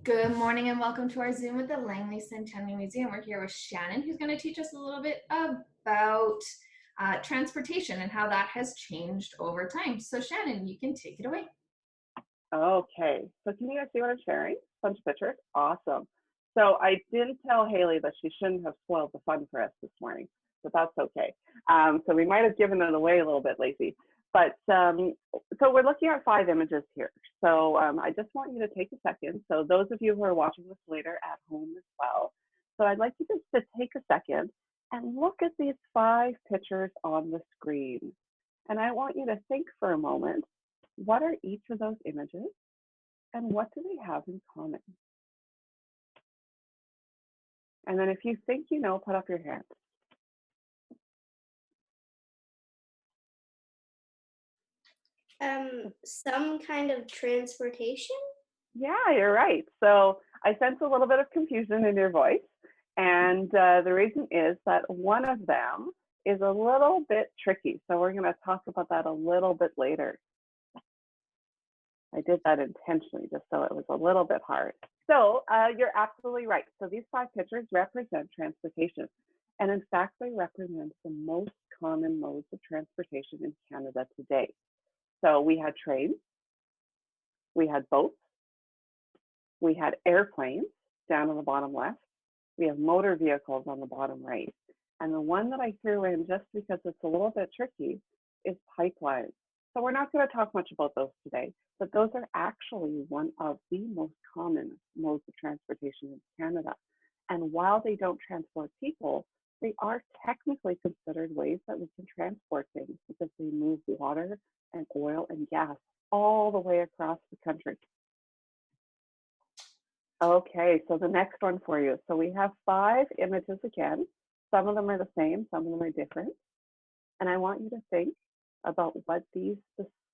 Good morning and welcome to our Zoom with the Langley Centennial Museum. We're here with Shannon, who's going to teach us a little bit about transportation and how that has changed over time. So Shannon, you can take it away. Okay, so can you guys see what I'm sharing? Bunch of pictures, awesome. So I didn't tell Haley that she shouldn't have spoiled the fun for us this morning, but that's okay. So we might have given it away a little bit, Lacey. But so we're looking at 5 images here. So I just want you to take a second. So those of you who are watching this later at home as well. So I'd like you just to take a second and look at these 5 pictures on the screen. And I want you to think for a moment, what are each of those images and what do they have in common? And then if you think you know, put up your hand. Some kind of transportation? Yeah, you're right. So I sense a little bit of confusion in your voice. And the reason is that one of them is a little bit tricky. So we're going to talk about that a little bit later. I did that intentionally just so it was a little bit hard. So you're absolutely right. So these 5 pictures represent transportation. And in fact, they represent the most common modes of transportation in Canada today. So we had trains, we had boats, we had airplanes down on the bottom left, we have motor vehicles on the bottom right. And the one that I threw in just because it's a little bit tricky is pipelines. So we're not going to talk much about those today, but those are actually one of the most common modes of transportation in Canada. And while they don't transport people, they are technically considered ways that we can transport things because they move water and oil and gas all the way across the country. Okay, so the next one for you. So we have 5 images again. Some of them are the same, some of them are different. And I want you to think about what these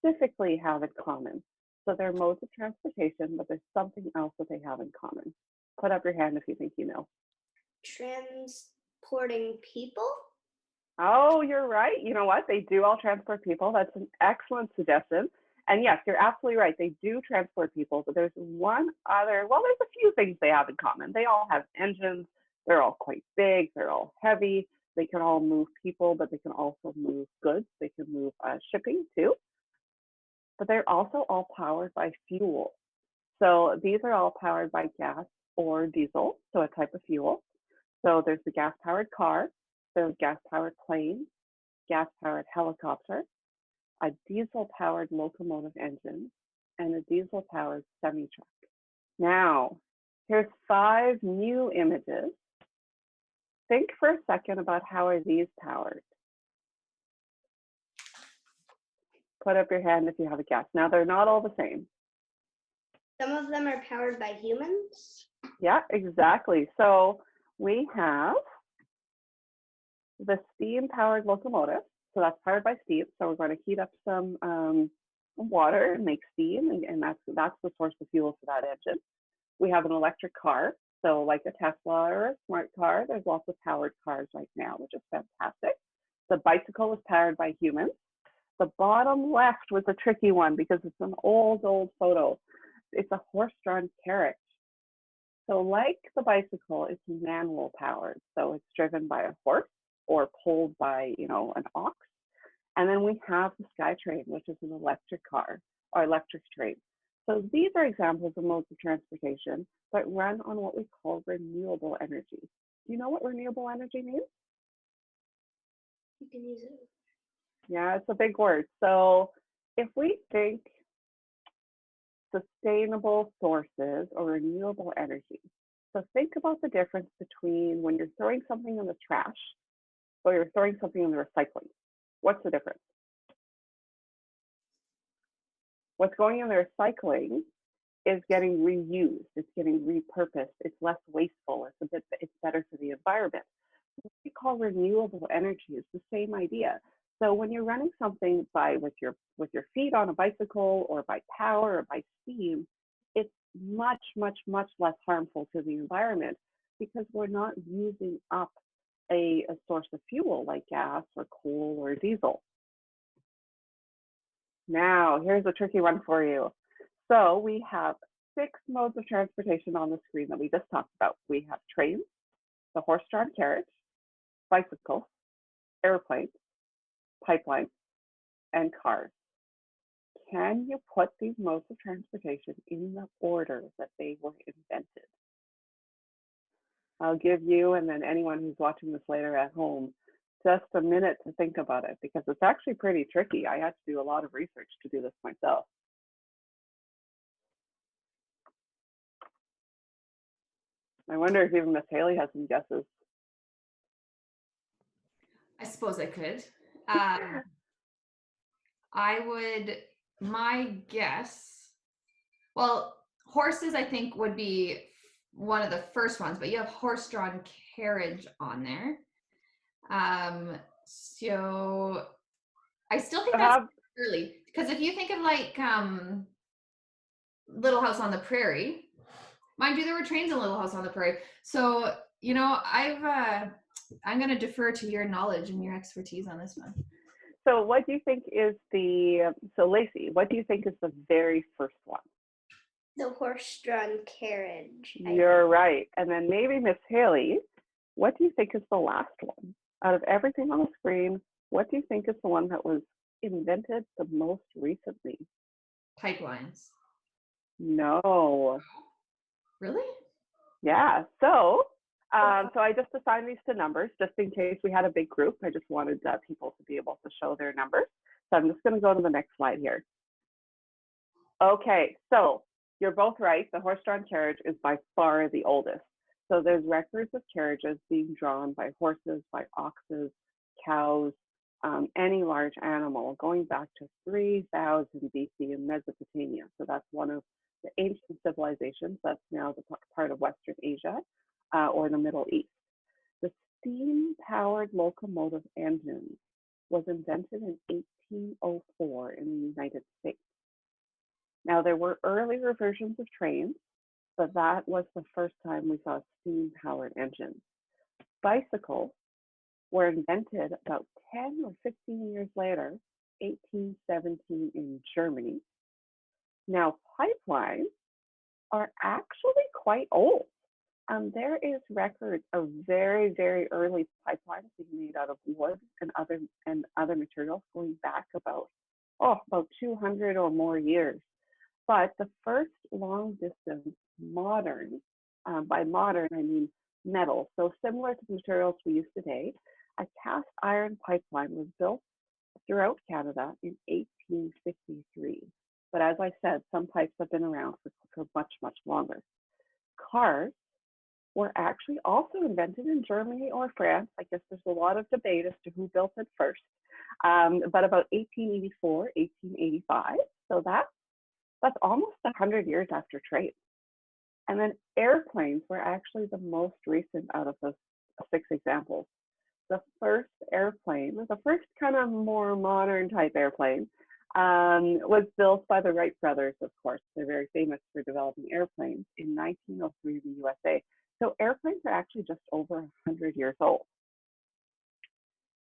specifically have in common. So they're modes of transportation, but there's something else that they have in common. Put up your hand if you think you know. Transporting people? Oh, you're right. You know what? They do all transport people. That's an excellent suggestion. And yes, you're absolutely right. They do transport people, but there's one other, well, there's a few things they have in common. They all have engines. They're all quite big. They're all heavy. They can all move people, but they can also move goods. They can move shipping too. But they're also all powered by fuel. So these are all powered by gas or diesel, so a type of fuel. So there's the gas-powered car, there's gas-powered plane, gas-powered helicopter, a diesel-powered locomotive engine, and a diesel-powered semi-truck. Now, here's 5 new images. Think for a second about how are these powered. Put up your hand if you have a guess. Now, they're not all the same. Some of them are powered by humans? Yeah, exactly. So we have the steam-powered locomotive. So that's powered by steam. So we're going to heat up some water and make steam, and that's the source of fuel for that engine. We have an electric car. So like a Tesla or a smart car, there's lots of powered cars right now, which is fantastic. The bicycle is powered by humans. The bottom left was a tricky one because it's an old photo. It's a horse-drawn carriage. So like the bicycle, it's manual powered. So it's driven by a horse or pulled by, an ox. And then we have the SkyTrain, which is an electric car or electric train. So these are examples of modes of transportation that run on what we call renewable energy. Do you know what renewable energy means? You can use it. Yeah, it's a big word. So if we think sustainable sources or renewable energy, so think about the difference between when you're throwing something in the trash or you're throwing something in the recycling. What's the difference? What's going in the recycling is getting reused, it's getting repurposed, it's less wasteful, it's better for the environment. What we call renewable energy is the same idea. So when you're running something with your feet on a bicycle or by power or by steam, it's much less harmful to the environment because we're not using up a source of fuel like gas or coal or diesel. Now, here's a tricky one for you. So we have 6 modes of transportation on the screen that we just talked about. We have trains, the horse-drawn carriage, bicycles, airplanes, pipelines, and cars. Can you put these modes of transportation in the order that they were invented? I'll give you and then anyone who's watching this later at home just a minute to think about it because it's actually pretty tricky. I had to do a lot of research to do this myself. I wonder if even Miss Haley has some guesses. I suppose I could. My guess, well, horses I think would be one of the first ones, but you have horse-drawn carriage on there. So I still think that's early because if you think of like Little House on the Prairie, mind you, there were trains in Little House on the Prairie. So, you know, I'm going to defer to your knowledge and your expertise on this one. So what do you think is so Lacey, what do you think is the very first one? The horse-drawn carriage. You're right. And then maybe Miss Haley, what do you think is the last one? Out of everything on the screen, what do you think is the one that was invented the most recently? Pipelines. No. Really? Yeah. So I just assigned these to numbers just in case we had a big group. I just wanted people to be able to show their numbers. So I'm just going to go to the next slide here. Okay, so you're both right. The horse-drawn carriage is by far the oldest. So there's records of carriages being drawn by horses, by oxes, cows, any large animal going back to 3000 BC in Mesopotamia. So that's one of the ancient civilizations that's now the part of Western Asia or the Middle East. The steam-powered locomotive engine was invented in 1804 in the United States. Now, there were earlier versions of trains, but that was the first time we saw steam-powered engines. Bicycles were invented about 10 or 15 years later, 1817 in Germany. Now, pipelines are actually quite old. There is records of very, very early pipelines being made out of wood and other materials going back about 200 or more years. But the first long distance modern, by modern I mean metal, so similar to the materials we use today, a cast iron pipeline was built throughout Canada in 1853. But as I said, some pipes have been around for much, much longer. Cars were actually also invented in Germany or France. I guess there's a lot of debate as to who built it first, but about 1884, 1885. So that's almost 100 years after trains. And then airplanes were actually the most recent out of those 6 examples. The first airplane, the first kind of more modern type airplane, was built by the Wright brothers, of course. They're very famous for developing airplanes in 1903 in the USA. So airplanes are actually just over 100 years old.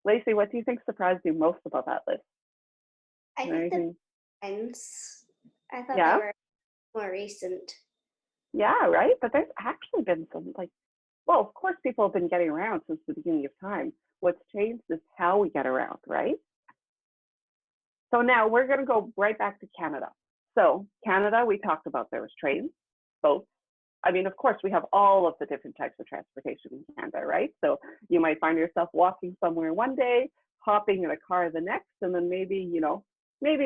Lacey, what do you think surprised you most about that list? I think the times. I thought they were more recent. Yeah, right. But there's actually been some of course, people have been getting around since the beginning of time. What's changed is how we get around, right? So now we're going to go right back to Canada. So Canada, we talked about there was trains, boats. I mean, of course, we have all of the different types of transportation in Canada, right? So you might find yourself walking somewhere one day, hopping in a car the next, and then maybe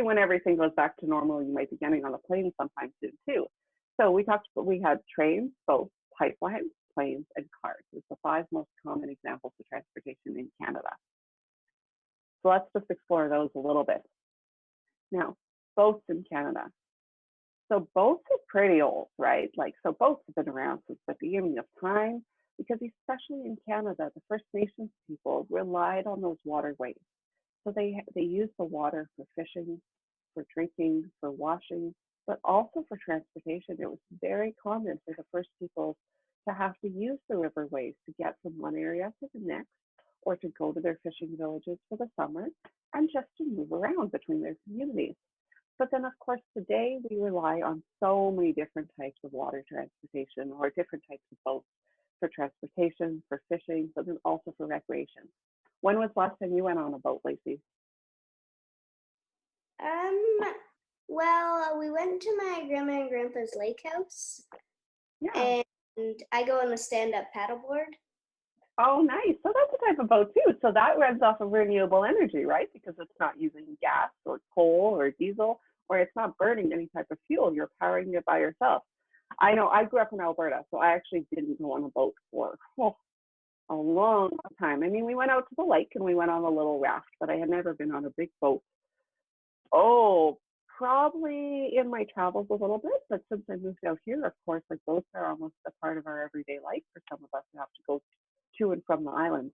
when everything goes back to normal, you might be getting on a plane sometime soon too. So we had trains, boats, pipelines, planes, and cars. It's the 5 most common examples of transportation in Canada. So let's just explore those a little bit. Now, boats in Canada. So boats are pretty old, right? So boats have been around since the beginning of time because especially in Canada, the First Nations people relied on those waterways. So they used the water for fishing, for drinking, for washing, but also for transportation. It was very common for the first people to have to use the riverways to get from one area to the next, or to go to their fishing villages for the summer, and just to move around between their communities. But then, of course, today we rely on so many different types of water transportation or different types of boats for transportation, for fishing, but then also for recreation. When was the last time you went on a boat, Lacey? Well, we went to my grandma and grandpa's lake house, Yeah. and I go on the stand-up paddleboard. Oh, nice. So that's a type of boat too. So that runs off of renewable energy, right? Because it's not using gas or coal or diesel, or it's not burning any type of fuel. You're powering it by yourself. I know I grew up in Alberta, so I actually didn't go on a boat for a long time. I mean, we went out to the lake and we went on a little raft, but I had never been on a big boat. Oh, probably in my travels a little bit, but since I moved out here, of course, like boats are almost a part of our everyday life for some of us who have to go to and from the islands.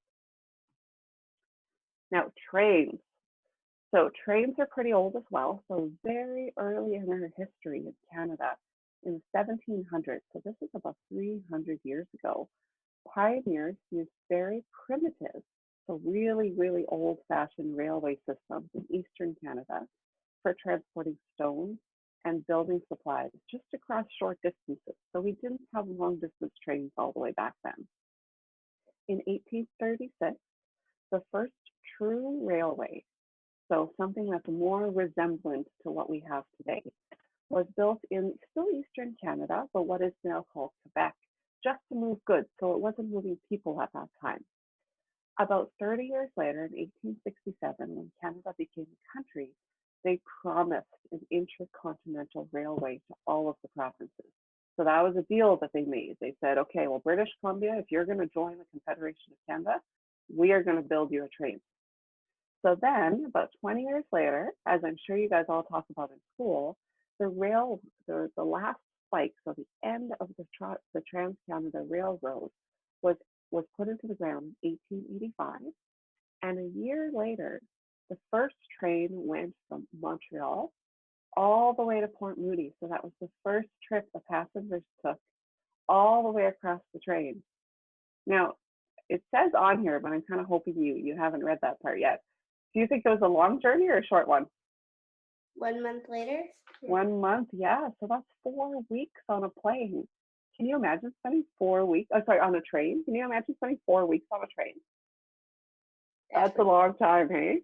Now, trains. So trains are pretty old as well. So very early in our history in Canada, in the 1700s, so this is about 300 years ago, pioneers used very primitive, so really, really old-fashioned railway systems in eastern Canada for transporting stones and building supplies just across short distances. So we didn't have long-distance trains all the way back then. In 1836, the first true railway, so something that's more resemblant to what we have today, was built in still eastern Canada, but what is now called Quebec, just to move goods. So it wasn't moving people at that time. About 30 years later, in 1867, when Canada became a country, they promised an intercontinental railway to all of the provinces. So that was a deal that they made. They said, okay, well, British Columbia, if you're going to join the Confederation of Canada, we are going to build you a train. So then, about 20 years later, as I'm sure you guys all talk about in school, the last spike, so the end of the Trans-Canada Railroad was put into the ground in 1885. And a year later, the first train went from Montreal all the way to Port Moody. So that was the first trip the passengers took all the way across the train. Now, it says on here, but I'm kind of hoping you haven't read that part yet. Do you think it was a long journey or a short one? 1 month later. 1 month, yeah. So that's 4 weeks on a plane. Can you imagine spending 4 weeks? Oh, sorry, on a train. Can you imagine spending 4 weeks on a train? That's a long time, hey?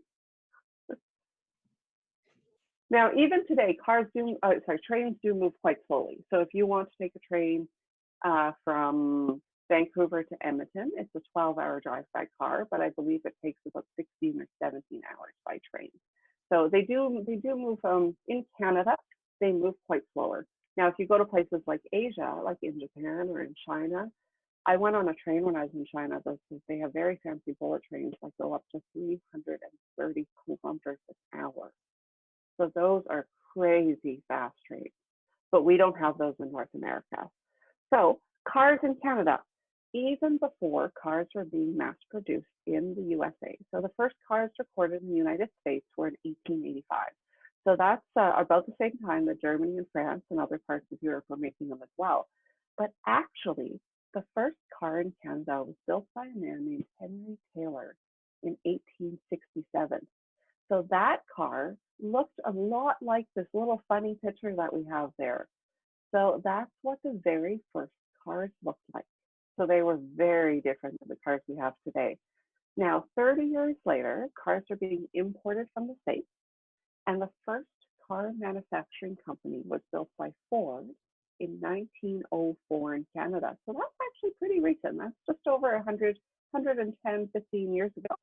Now, even today, trains do move quite slowly. So if you want to take a train from Vancouver to Edmonton, it's a 12-hour drive by car, but I believe it takes about 16 or 17 hours by train. So they do move in Canada, they move quite slower. Now, if you go to places like Asia, like in Japan or in China, I went on a train when I was in China. They have very fancy bullet trains that go up to 330 kilometers an hour. So those are crazy fast trains, but we don't have those in North America. So cars in Canada, even before cars were being mass produced in the USA. So the first cars recorded in the United States were in 1885. So that's about the same time that Germany and France and other parts of Europe were making them as well. But actually, the first car in Canada was built by a man named Henry Taylor in 1867. So that car looked a lot like this little funny picture that we have there. So that's what the very first cars looked like. So they were very different than the cars we have today. Now, 30 years later, cars are being imported from the States, and the first car manufacturing company was built by Ford in 1904 in Canada. So that's actually pretty recent. That's just over 110, 15 years ago.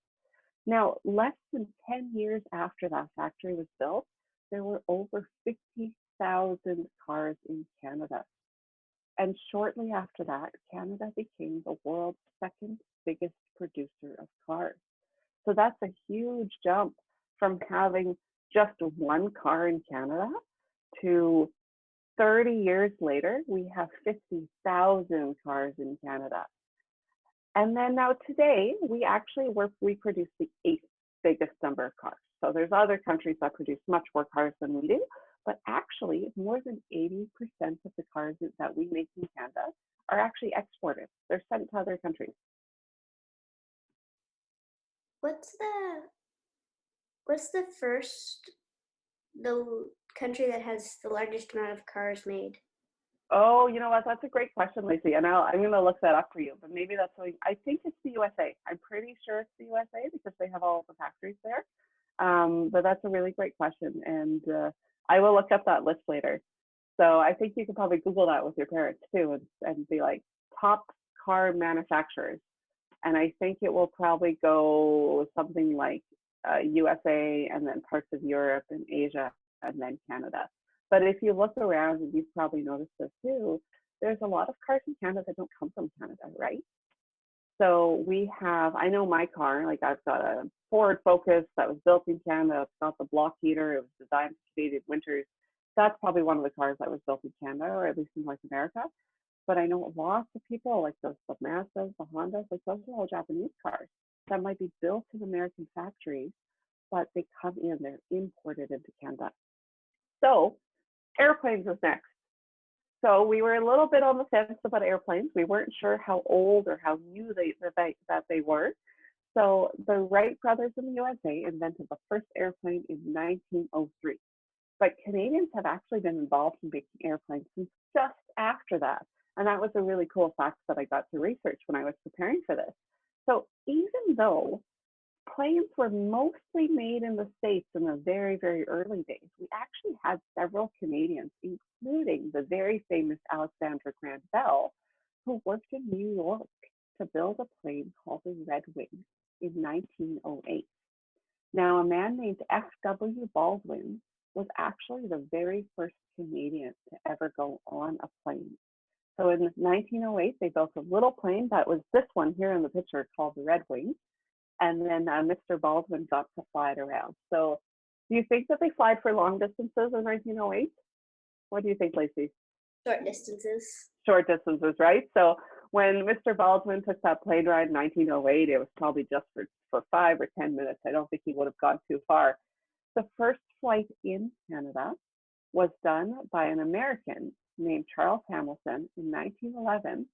Now, less than 10 years after that factory was built, there were over 50,000 cars in Canada. And shortly after that, Canada became the world's second biggest producer of cars. So that's a huge jump from having just one car in Canada to 30 years later, we have 50,000 cars in Canada. And then now today, we produce the 8th biggest number of cars. So there's other countries that produce much more cars than we do, but actually more than 80% of the cars that we make in Canada are actually exported. They're sent to other countries. What's the first country that has the largest amount of cars made? Oh, you know what? That's a great question, Lacey. And I'm going to look that up for you. But maybe that's something. I think it's the USA. I'm pretty sure it's the USA because they have all of the factories there. But that's a really great question, and I will look up that list later. So I think you could probably Google that with your parents too, and be like top car manufacturers. And I think it will probably go something like USA, and then parts of Europe and Asia, and then Canada. But if you look around, and you've probably noticed this too, there's a lot of cars in Canada that don't come from Canada, right? So we have, I know my car, like I've got a Ford Focus that was built in Canada. It's got the block heater. It was designed for Canadian winters. That's probably one of the cars that was built in Canada, or at least in North America. But I know lots of people, like the Mazdas, the Hondas, like those are all Japanese cars that might be built in American factories, but they come in, they're imported into Canada. So airplanes is next. So we were a little bit on the fence about airplanes. We weren't sure how old or how new that they were. So the Wright brothers in the USA invented the first airplane in 1903. But Canadians have actually been involved in making airplanes since just after that. And that was a really cool fact that I got to research when I was preparing for this. So even though planes were mostly made in the States in the very, very early days, we actually had several Canadians, including the very famous Alexander Graham Bell, who worked in New York to build a plane called the Red Wing in 1908. Now, a man named F.W. Baldwin was actually the very first Canadian to ever go on a plane. So in 1908, they built a little plane that was this one here in the picture called the Red Wing. And then Mr. Baldwin got to fly it around. So do you think that they flied for long distances in 1908? What do you think, Lacey? Short distances. Short distances, right? So when Mr. Baldwin took that plane ride in 1908, it was probably just for 5 or 10 minutes. I don't think he would have gone too far. The first flight in Canada was done by an American named Charles Hamilton in 1911,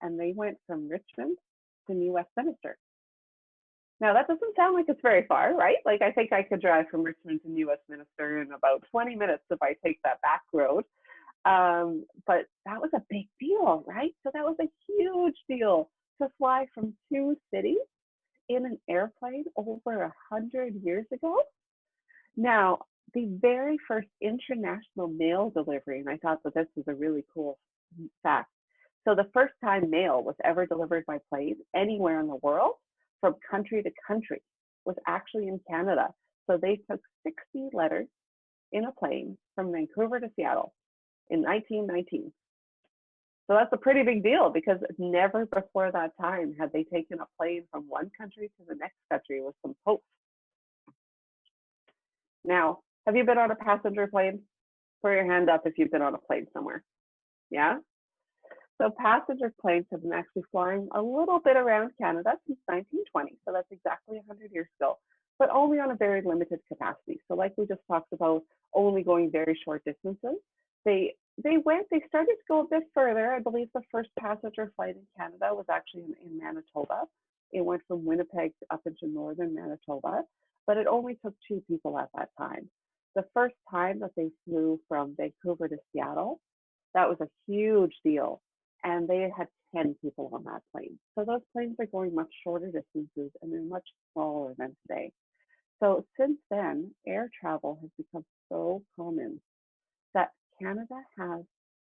and they went from Richmond to New Westminster. Now, that doesn't sound like it's very far, right? Like, I think I could drive from Richmond to New Westminster in about 20 minutes if I take that back road. But that was a big deal, right? So that was a huge deal to fly from two cities in an airplane over 100 years ago. Now, the very first international mail delivery, and I thought that this was a really cool fact. So the first time mail was ever delivered by plane anywhere in the world, from country to country, was actually in Canada. So they took 60 letters in a plane from Vancouver to Seattle in 1919. So that's a pretty big deal, because never before that time had they taken a plane from one country to the next country with some post. Now, have you been on a passenger plane? Put your hand up if you've been on a plane somewhere. Yeah? So passenger planes have been actually flying a little bit around Canada since 1920. So that's exactly 100 years ago, but only on a very limited capacity. So like we just talked about, only going very short distances. They started to go a bit further. I believe the first passenger flight in Canada was actually in Manitoba. It went from Winnipeg up into northern Manitoba, but it only took 2 people at that time. The first time that they flew from Vancouver to Seattle, that was a huge deal. And they had 10 people on that plane. So those planes are going much shorter distances, and they're much smaller than today. So since then, air travel has become so common that Canada has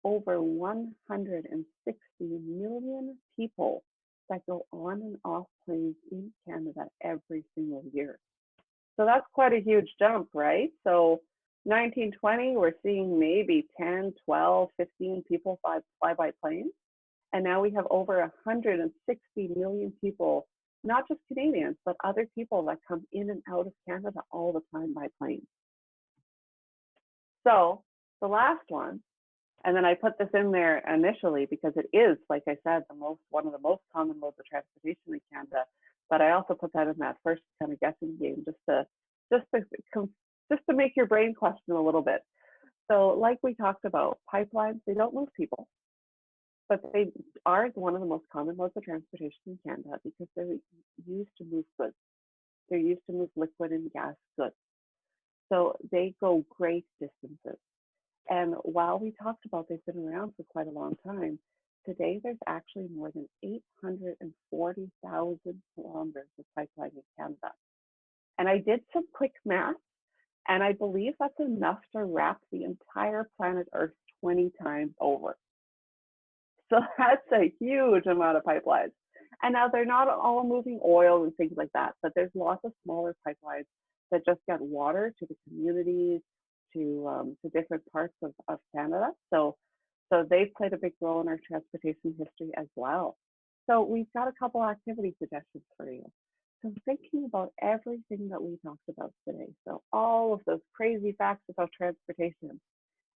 over 160 million people that go on and off planes in Canada every single year. So that's quite a huge jump, right? So 1920, we're seeing maybe 10, 12, 15 people fly by plane. And now we have over 160 million people, not just Canadians, but other people that come in and out of Canada all the time by plane. So the last one, and then I put this in there initially because it is, like I said, one of the most common modes of transportation in Canada. But I also put that in that first kind of guessing game just to make your brain question a little bit. So like we talked about, pipelines, they don't move people, but they are one of the most common modes of transportation in Canada because they're used to move goods. They're used to move liquid and gas goods. So they go great distances. And while we talked about they've been around for quite a long time, today there's actually more than 840,000 kilometers of pipeline in Canada. And I did some quick math, and I believe that's enough to wrap the entire planet Earth 20 times over. So that's a huge amount of pipelines. And now they're not all moving oil and things like that, but there's lots of smaller pipelines that just get water to the communities, to different parts of Canada. So they've played a big role in our transportation history as well. So we've got a couple activity suggestions for you. So thinking about everything that we talked about today, so all of those crazy facts about transportation,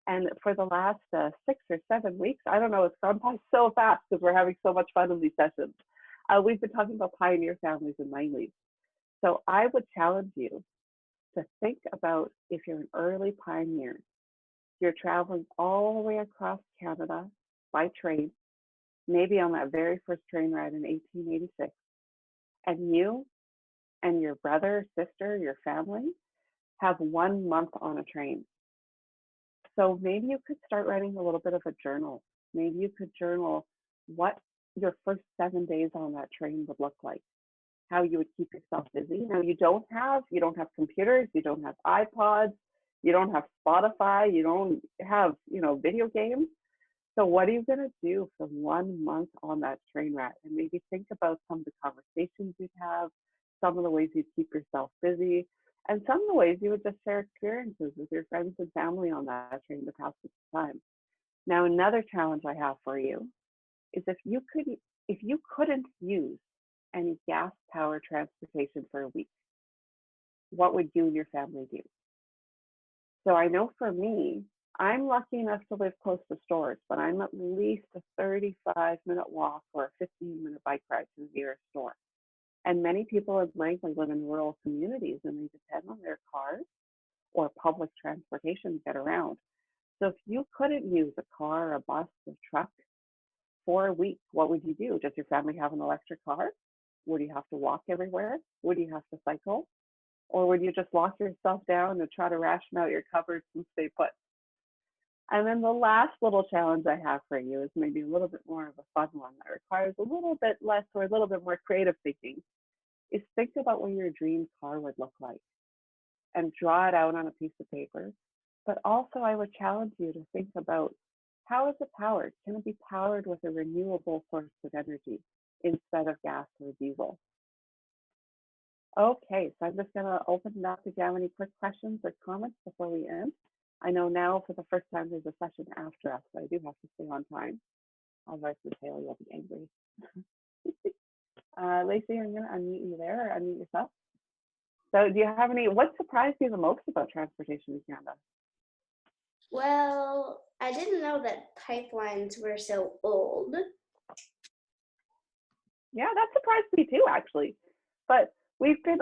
and for the last 6 or 7 weeks, I don't know, it's gone by so fast because we're having so much fun in these sessions. We've been talking about pioneer families in Langley. So I would challenge you to think about if you're an early pioneer, you're traveling all the way across Canada by train, maybe on that very first train ride in 1886, and you and your brother, sister, your family have 1 month on a train. So maybe you could start writing a little bit of a journal. Maybe you could journal what your first 7 days on that train would look like, how you would keep yourself busy. Now you don't have computers, you don't have iPods, you don't have Spotify, you don't have, video games. So what are you going to do for 1 month on that train ride? And maybe think about some of the conversations you'd have, some of the ways you'd keep yourself busy, and some of the ways you would just share experiences with your friends and family on that train to pass the time. Now, another challenge I have for you is if you couldn't use any gas-powered transportation for a week, what would you and your family do? So I know for me, I'm lucky enough to live close to stores, but I'm at least a 35-minute walk or a 15-minute bike ride to the nearest store. And many people in Langley live in rural communities and they depend on their cars or public transportation to get around. So if you couldn't use a car, a bus, a truck for a week, what would you do? Does your family have an electric car? Would you have to walk everywhere? Would you have to cycle? Or would you just lock yourself down and try to ration out your cupboards and stay put? And then the last little challenge I have for you is maybe a little bit more of a fun one that requires a little bit less or a little bit more creative thinking, is think about what your dream car would look like and draw it out on a piece of paper. But also I would challenge you to think about, how is it powered? Can it be powered with a renewable source of energy instead of gas or diesel? Okay, so I'm just going to open it up. If you have any quick questions or comments before we end. I know now for the first time there's a session after us, so I do have to stay on time. Otherwise, Taylor will be angry. Lacey, I'm going to unmute you there, or unmute yourself. So do you have what surprised you the most about transportation in Canada? Well, I didn't know that pipelines were so old. Yeah, that surprised me too, actually. But we've been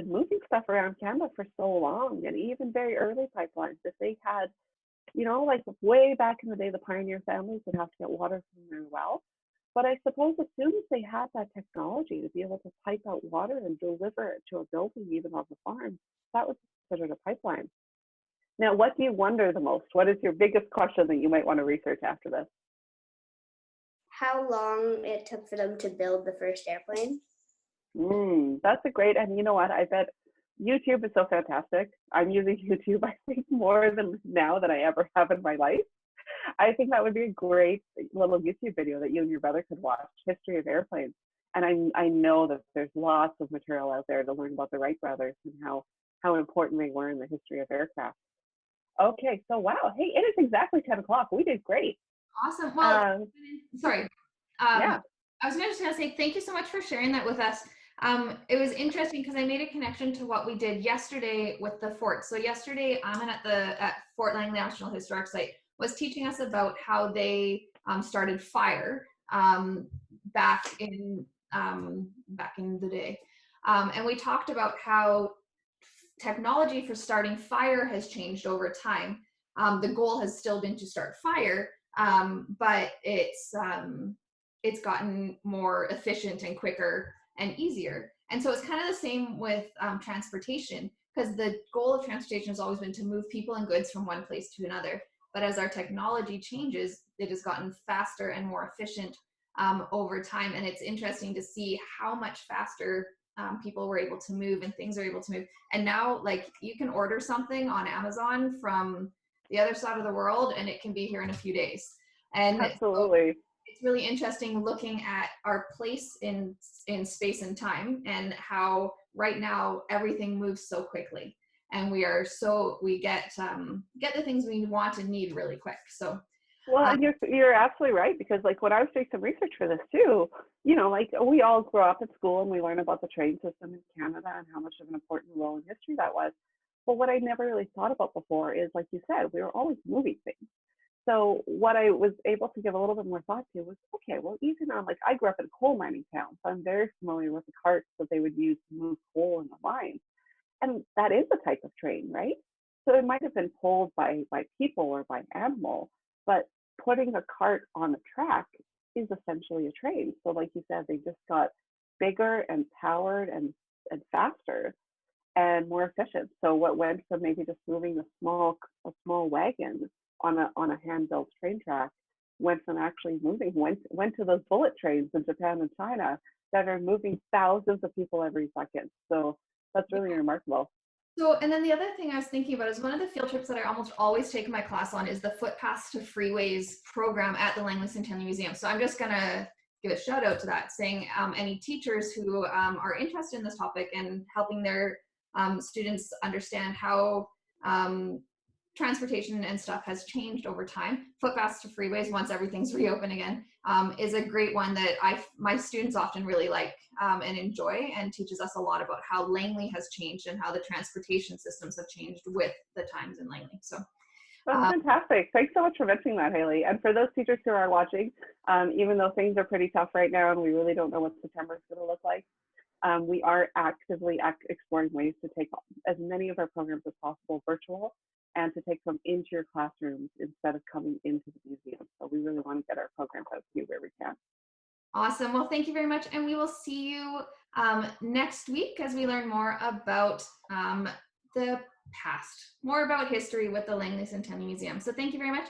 moving stuff around Canada for so long, and even very early pipelines, if they had, like way back in the day, the pioneer families would have to get water from their well. But I suppose as soon as they had that technology to be able to pipe out water and deliver it to a building, even on the farm, that was considered a pipeline. Now, what do you wonder the most? What is your biggest question that you might want to research after this? How long it took for them to build the first airplane? That's a great, and you know what? I bet YouTube is so fantastic. I'm using YouTube, I think, more than now than I ever have in my life. I think that would be a great little YouTube video that you and your brother could watch, History of Airplanes. And I know that there's lots of material out there to learn about the Wright brothers and how important they were in the history of aircraft. Okay, so wow. Hey, it is exactly 10 o'clock. We did great. Awesome. Well, sorry. Yeah. I was just going to say thank you so much for sharing that with us. It was interesting because I made a connection to what we did yesterday with the fort. So yesterday, Amin at Fort Langley National Historic Site was teaching us about how they started fire back in the day. And we talked about how technology for starting fire has changed over time. The goal has still been to start fire, but it's gotten more efficient and quicker and easier. And so it's kind of the same with transportation. because the goal of transportation has always been to move people and goods from one place to another. But as our technology changes, it has gotten faster and more efficient over time. And it's interesting to see how much faster people were able to move and things are able to move. And now, like, you can order something on Amazon from the other side of the world and it can be here in a few days. And Absolutely. so it's really interesting looking at our place in space and time, and how right now everything moves so quickly, and we get the things we want and need really quick. So Well, and you're absolutely right, because like when I was doing some research for this too, you know, like we all grow up at school and we learn about the train system in Canada and how much of an important role in history that was. But what I never really thought about before is, like you said, we were always moving things. So what I was able to give a little bit more thought to was, okay, well, even on, like, I grew up in a coal mining town, so I'm very familiar with the carts that they would use to move coal in the mines. And that is a type of train, right? So it might have been pulled by people or by animal, but putting a cart on the track is essentially a train. So like you said, they just got bigger and powered and faster and more efficient. So what went from maybe just moving a small wagon on a hand built train track went from actually went to those bullet trains in Japan and China that are moving thousands of people every second. So that's really remarkable. So, and then the other thing I was thinking about is one of the field trips that I almost always take my class on is the Footpaths to Freeways program at the Langley Centennial Museum. So I'm just gonna give a shout out to that, saying any teachers who are interested in this topic and helping their students understand how transportation and stuff has changed over time. Footpaths to Freeways, once everything's reopened again, is a great one that my students often really like and enjoy, and teaches us a lot about how Langley has changed and how the transportation systems have changed with the times in Langley. So that's fantastic. Thanks so much for mentioning that, Haley. And for those teachers who are watching, even though things are pretty tough right now and we really don't know what September is going to look like, we are actively exploring ways to take as many of our programs as possible virtual, and to take them into your classrooms instead of coming into the museum. So we really want to get our programs out to you where we can. Awesome. Well, thank you very much. And we will see you next week as we learn more about the past, more about history with the Langley Centennial Museum. So thank you very much.